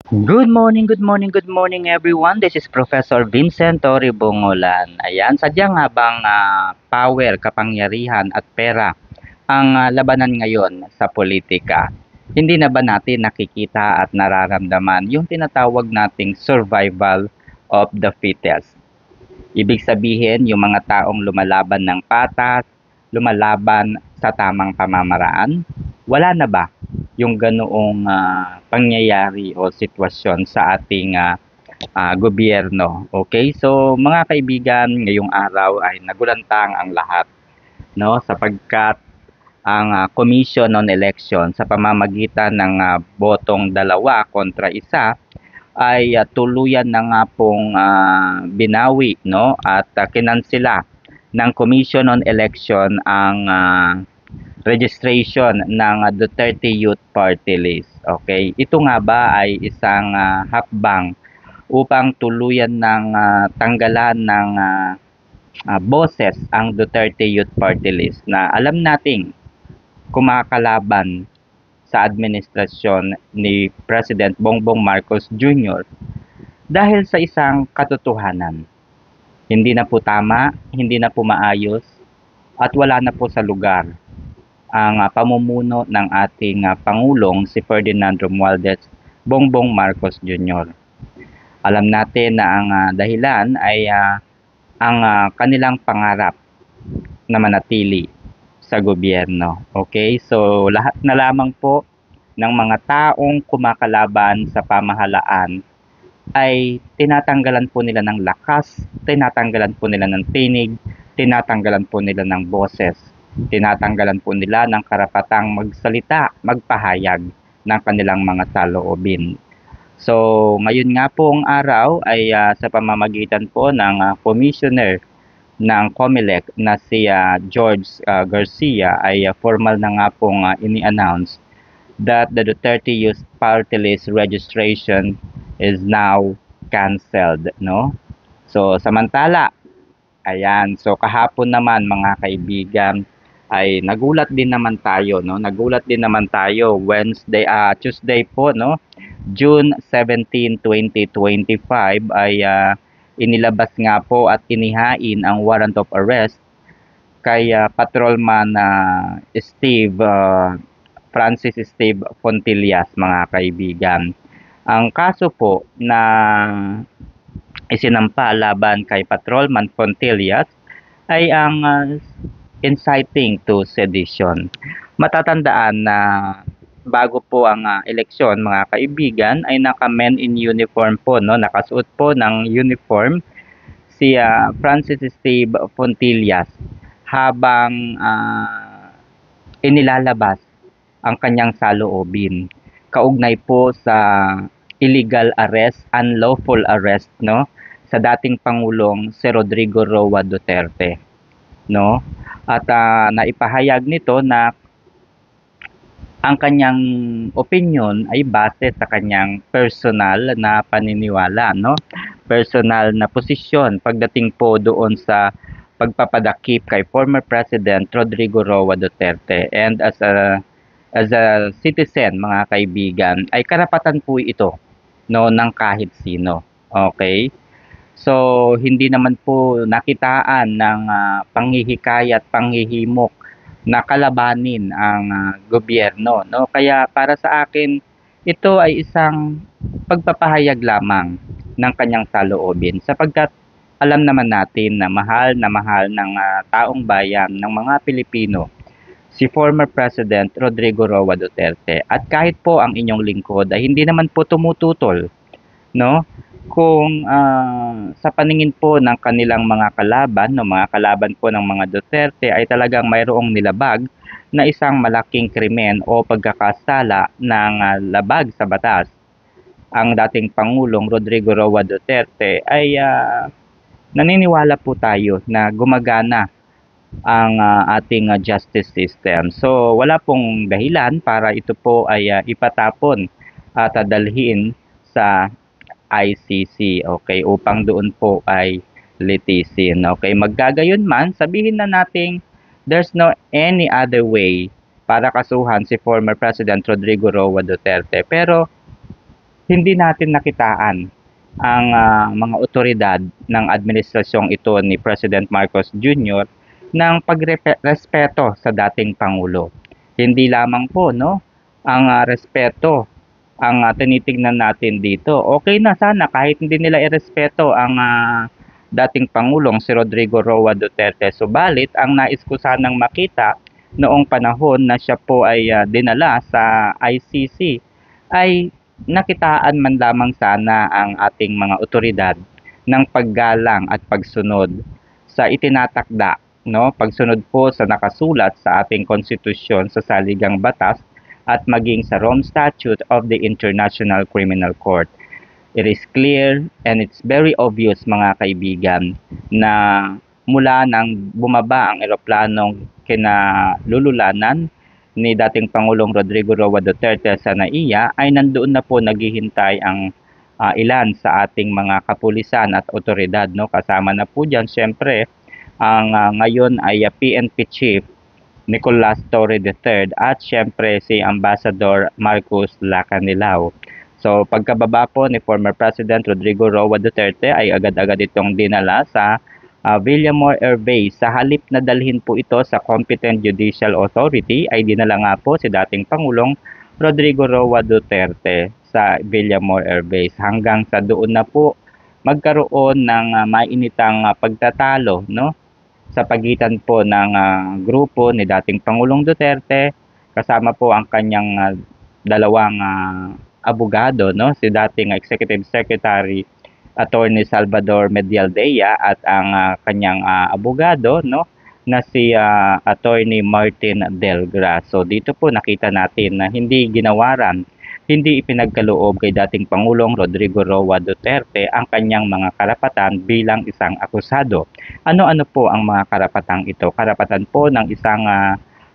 Good morning, good morning everyone. This is Professor Vincent Tori Bongolan. Ayan, sadyang habang power, kapangyarihan at pera ang labanan ngayon sa politika, hindi na ba natin nakikita at nararamdaman yung tinatawag nating survival of the fittest? Ibig sabihin, yung mga taong lumalaban ng patas, lumalaban sa tamang pamamaraan, wala na ba yung ganoong pangyayari o sitwasyon sa ating gobyerno? Okay? So, mga kaibigan, ngayong araw ay nagulantang ang lahat, no? Sapagkat ang Commission on Election sa pamamagitan ng botong dalawa kontra isa ay tuluyan na nga pong binawi, no, at kinansela ng Commission on Election ang registration ng Duterte Youth Party List. Okay, ito nga ba ay isang hakbang upang tuluyan ng tanggalan ng boses ang Duterte Youth Party List na alam nating kumakalaban sa administrasyon ni President Bongbong Marcos Jr. dahil sa isang katotohanan. Hindi na po tama, hindi na po maayos, at wala na po sa lugar ang pamumuno ng ating Pangulong si Ferdinand Romualdez Bongbong Marcos Jr. Alam natin na ang dahilan ay ang kanilang pangarap na manatili sa gobyerno. Okay? So lahat na lamang po ng mga taong kumakalaban sa pamahalaan ay tinatanggalan po nila ng lakas, tinatanggalan po nila ng tinig, tinatanggalan po nila ng boses, tinatanggalan po nila ng karapatang magsalita, magpahayag ng kanilang mga saloobin. So, ngayon nga pong araw ay sa pamamagitan po ng commissioner ng COMELEC na si George Garcia ay formal na nga pong ini-announce that the Duterte Youth Party List registration is now canceled, no? So, samantala, ayan, so kahapon naman mga kaibigan, ay nagulat din naman tayo, no? Nagulat din naman tayo Tuesday po, no? June 17, 2025 ay inilabas nga po at inihain ang warrant of arrest kay Patrolman Francis Steve Fontillas, mga kaibigan. Ang kaso po na isinampa laban kay Patrolman Fontillas ay ang inciting to sedition. Matatandaan na bago po ang eleksyon, mga kaibigan, ay naka-men in uniform po, no? Nakasuot po ng uniform si Francis Steve Fontillas habang inilalabas ang kanyang saloobin. Kaugnay po sa illegal arrest, unlawful arrest, no, sa dating Pangulong si Rodrigo Roa Duterte, no? At naipahayag nito na ang kanyang opinion ay base sa kanyang personal na paniniwala, no? Personal na posisyon pagdating po doon sa pagpapadakip kay former President Rodrigo Roa Duterte. And as a citizen, mga kaibigan, ay karapatan po ito, no, ng kahit sino. Okay? So, hindi naman po nakitaan ng panghihikayat, panghihimok na kalabanin ang gobyerno, no? Kaya para sa akin, ito ay isang pagpapahayag lamang ng kanyang saloobin sapagkat alam naman natin na mahal ng taong bayan ng mga Pilipino si former President Rodrigo Roa Duterte. At kahit po ang inyong lingkod ay hindi naman po tumututol, no? Kung sa paningin po ng kanilang mga kalaban, no, mga kalaban po ng mga Duterte ay talagang mayroong nilabag na isang malaking krimen o pagkakasala ng labag sa batas. Ang dating Pangulong Rodrigo Roa Duterte ay naniniwala po tayo na gumagana ang ating justice system. So wala pong dahilan para ito po ay ipatapon at dalhin sa ICC, okay, upang doon po ay litisin. Okay, maggagayon man, sabihin na nating there's no any other way para kasuhan si former President Rodrigo Roa Duterte. Pero hindi natin nakitaan ang mga otoridad ng administrasyong ito ni President Marcos Jr. ng pagrespeto sa dating Pangulo. Hindi lamang po no, ang respeto ang tinitingnan natin dito. Okay na sana kahit hindi nila irespeto ang dating Pangulong si Rodrigo Roa Duterte. Subalit, ang nais ko sanang makita noong panahon na siya po ay dinala sa ICC ay nakitaan man lamang sana ang ating mga otoridad ng paggalang at pagsunod sa itinatakda, no? Pagsunod po sa nakasulat sa ating konstitusyon sa saligang batas at maging sa Rome Statute of the International Criminal Court. It is clear and it's very obvious mga kaibigan na mula nang bumaba ang eroplanong kinalululanan ni dating Pangulong Rodrigo Roa Duterte sa NAIA ay nandoon na po naghihintay ang ilan sa ating mga kapulisan at otoridad, no? Kasama na po diyan syempre ang ngayon ay PNP Chief Nicolas Torre III at syempre si Ambassador Marcos Lacanilao. So pagkababa po ni former President Rodrigo Roa Duterte ay agad-agad itong dinala sa Villamor Air Base. Sa halip na dalhin po ito sa Competent Judicial Authority ay dinala nga po si dating Pangulong Rodrigo Roa Duterte sa Villamor Air Base hanggang sa doon na po magkaroon ng mainitang pagtatalo, no? Sa pagitan po ng grupo ni dating Pangulong Duterte kasama po ang kanyang dalawang abogado, no? Si dating Executive Secretary Attorney Salvador Medialdea at ang kanyang abogado, no, na si Attorney Martin Delgra. So dito po nakita natin na hindi ginawaran, hindi ipinagkaloob kay dating Pangulong Rodrigo Roa Duterte ang kanyang mga karapatan bilang isang akusado. Ano-ano po ang mga karapatang ito? Karapatan po ng isang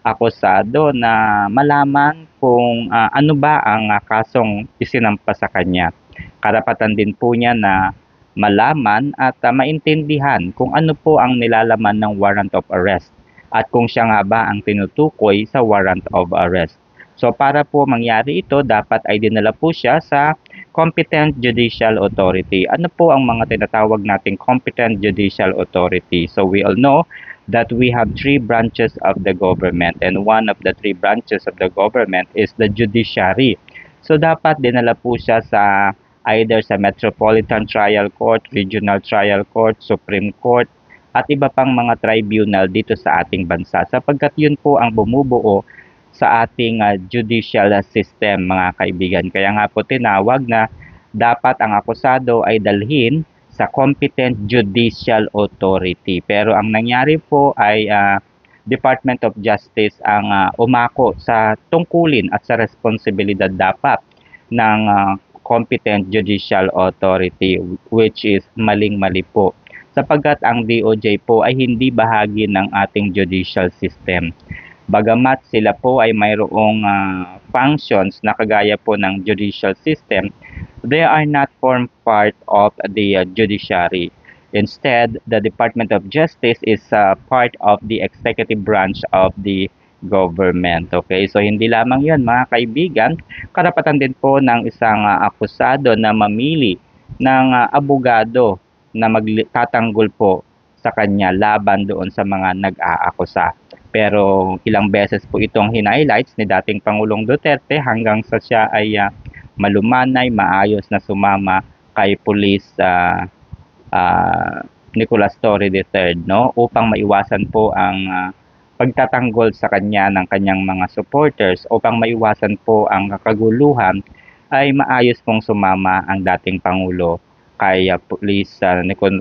akusado na malaman kung ano ba ang kasong isinampa sa kanya. Karapatan din po niya na malaman at maintindihan kung ano po ang nilalaman ng warrant of arrest at kung siya nga ba ang tinutukoy sa warrant of arrest. So para po mangyari ito, dapat ay dinala po siya sa Competent Judicial Authority. Ano po ang mga tinatawag nating Competent Judicial Authority? So we all know that we have three branches of the government and one of the three branches of the government is the judiciary. So dapat dinala po siya sa either sa Metropolitan Trial Court, Regional Trial Court, Supreme Court, at iba pang mga tribunal dito sa ating bansa sapagkat yun po ang bumubuo sa ating judicial system mga kaibigan. Kaya nga po tinawag na dapat ang akusado ay dalhin sa Competent Judicial Authority. Pero ang nangyari po ay Department of Justice ang umako sa tungkulin at sa responsibilidad dapat ng Competent Judicial Authority, which is maling-mali po sapagkat ang DOJ po ay hindi bahagi ng ating judicial system. Bagamat sila po ay mayroong functions na kagaya po ng judicial system, they are not form part of the judiciary. Instead, the Department of Justice is part of the executive branch of the government. Okay, so hindi lamang yun mga kaibigan, karapatan din po ng isang akusado na mamili ng abogado na magtatanggol po sa kanya laban doon sa mga nag-aakusa. Pero ilang beses po itong hinighlights ni dating Pangulong Duterte hanggang sa siya ay malumanay, maayos na sumama kay Police Nicolas Torre III, no, upang maiwasan po ang pagtatanggol sa kanya ng kanyang mga supporters. Upang maiwasan po ang kaguluhan ay maayos pong sumama ang dating Pangulo kay Police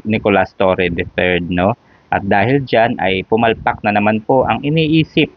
Nicolas Torre III, no? At dahil dyan ay pumalpak na naman po ang iniisip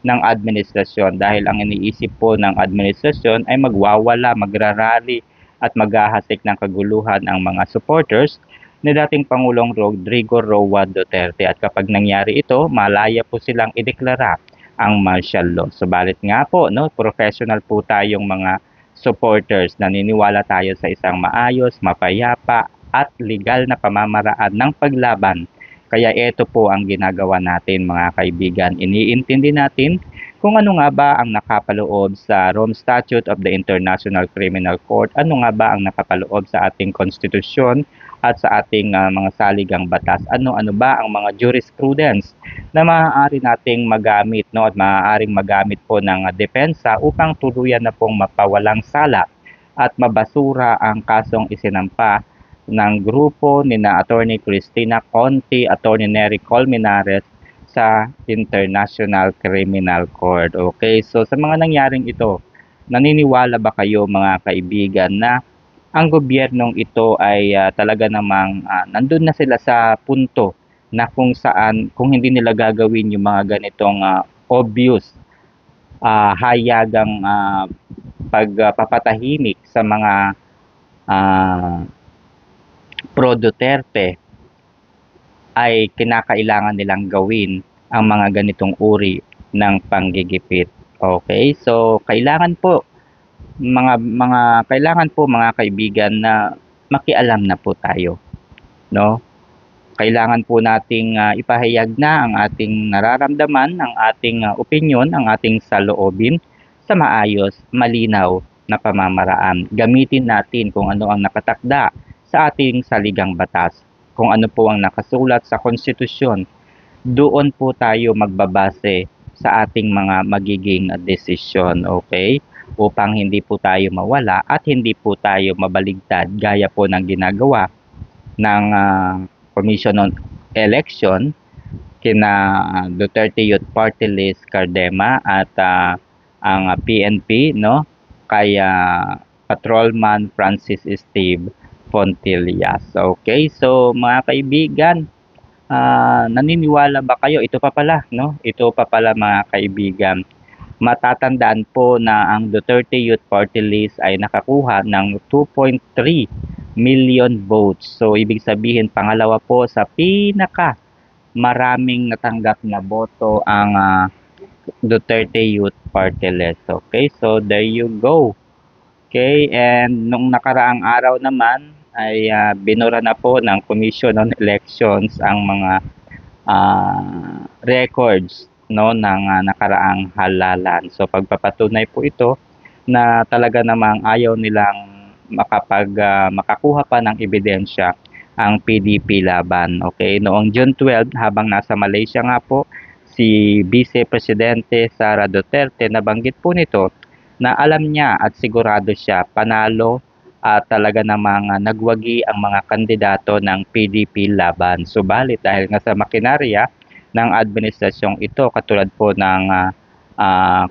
ng administrasyon dahil ang iniisip po ng administrasyon ay magwawala, magrarally at maghahasik ng kaguluhan ang mga supporters ni dating Pangulong Rodrigo Roa Duterte at kapag nangyari ito, malaya po silang ideklara ang martial law. Subalit nga po, no, professional po tayong mga supporters, naniniwala tayo sa isang maayos, mapayapa at legal na pamamaraan ng paglaban. Kaya ito po ang ginagawa natin mga kaibigan. Iniintindi natin kung ano nga ba ang nakapaloob sa Rome Statute of the International Criminal Court, ano nga ba ang nakapaloob sa ating konstitusyon at sa ating mga saligang batas, ano-ano ba ang mga jurisprudence na maaari nating magamit, no, at maaaring magamit po ng depensa upang tuluyan na pong mapawalang sala at mabasura ang kasong isinampa ng grupo ni na Attorney Cristina Conti, Attorney Nery Colmenares sa International Criminal Court. Okay, so sa mga nangyaring ito, naniniwala ba kayo mga kaibigan na ang gobyernong ito ay talaga namang nandun na sila sa punto na kung saan kung hindi nila gagawin yung mga ganitong obvious hayagang pagpapatahimik sa mga pro Duterte ay kinakailangan nilang gawin ang mga ganitong uri ng panggigipit. Okay? So kailangan po mga kaibigan na makialam na po tayo, no? Kailangan po nating ipahayag na ang ating nararamdaman, ang ating opinyon, ang ating saloobin sa maayos, malinaw na pamamaraan. Gamitin natin kung ano ang nakatakda sa ating saligang batas, kung ano po ang nakasulat sa konstitusyon. Doon po tayo magbabase sa ating mga magiging desisyon, okay? Upang hindi po tayo mawala at hindi po tayo mabaligtad gaya po ng ginagawa ng Commission on Election kina Duterte Youth Party List Cardema at ang PNP, no, kay Patrolman Francis Steve Fontillas. Okay, so mga kaibigan, naniniwala ba kayo? Ito pa pala, no? Ito pa pala mga kaibigan. Matatandaan po na ang Duterte Youth Party List ay nakakuha ng 2.3 million votes. So, ibig sabihin, pangalawa po sa pinaka maraming natanggap na boto ang Duterte Youth Party List. Okay, so there you go. Okay, and nung nakaraang araw naman ay binura na po ng Commission on Elections ang mga records, no, ng nakaraang halalan. So pagpapatunay po ito na talaga namang ayaw nilang makakuha pa ng ebidensya ang PDP laban. Okay, noong June 12 habang nasa Malaysia nga po si Vice Presidente Sara Duterte, nabanggit po nito na alam niya at sigurado siya panalo at talaga namang nagwagi ang mga kandidato ng PDP laban. Subalit dahil nga sa makinarya ng administrasyong ito katulad po ng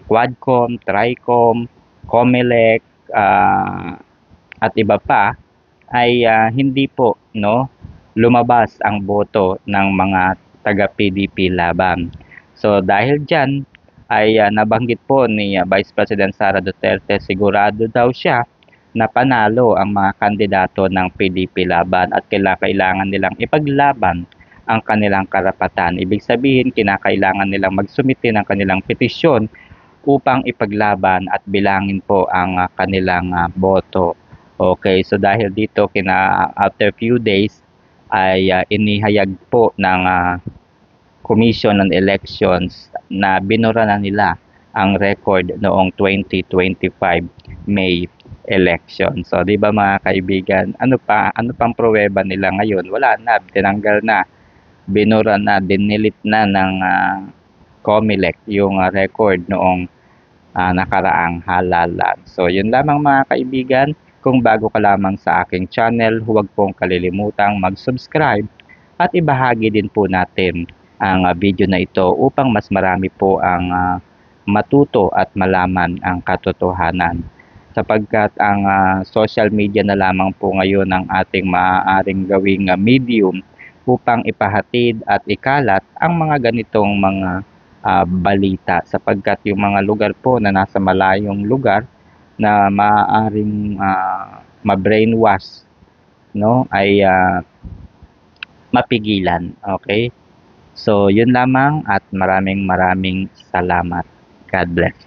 Quadcom, Tricom, Comelec at iba pa ay hindi po, no, lumabas ang boto ng mga taga PDP laban. So dahil diyan ay nabanggit po ni Vice President Sara Duterte, sigurado daw siya na panalo ang mga kandidato ng PDP laban at kailangan nilang ipaglaban ang kanilang karapatan. Ibig sabihin, kinakailangan nilang magsumite ng kanilang petisyon upang ipaglaban at bilangin po ang kanilang boto. Okay, so dahil dito after few days ay inihayag po ng Commission on Elections na binura na nila ang record noong 2025 May election. So, di ba mga kaibigan, ano pang pruweba nila ngayon? Wala na, tinanggal na, binura na, dinilit na ng Comelec yung record noong nakaraang halalan. So, yun lamang mga kaibigan. Kung bago ka lamang sa aking channel, huwag pong kalilimutang mag-subscribe at ibahagi din po natin ang video na ito upang mas marami po ang matuto at malaman ang katotohanan. Sapagkat ang social media na lamang po ngayon ang ating maaaring gawing medium upang ipahatid at ikalat ang mga ganitong mga balita, sapagkat yung mga lugar po na nasa malayong lugar na maaaring ma-brainwash, no, ay mapigilan. Okay? So, yun lamang at maraming salamat. God bless.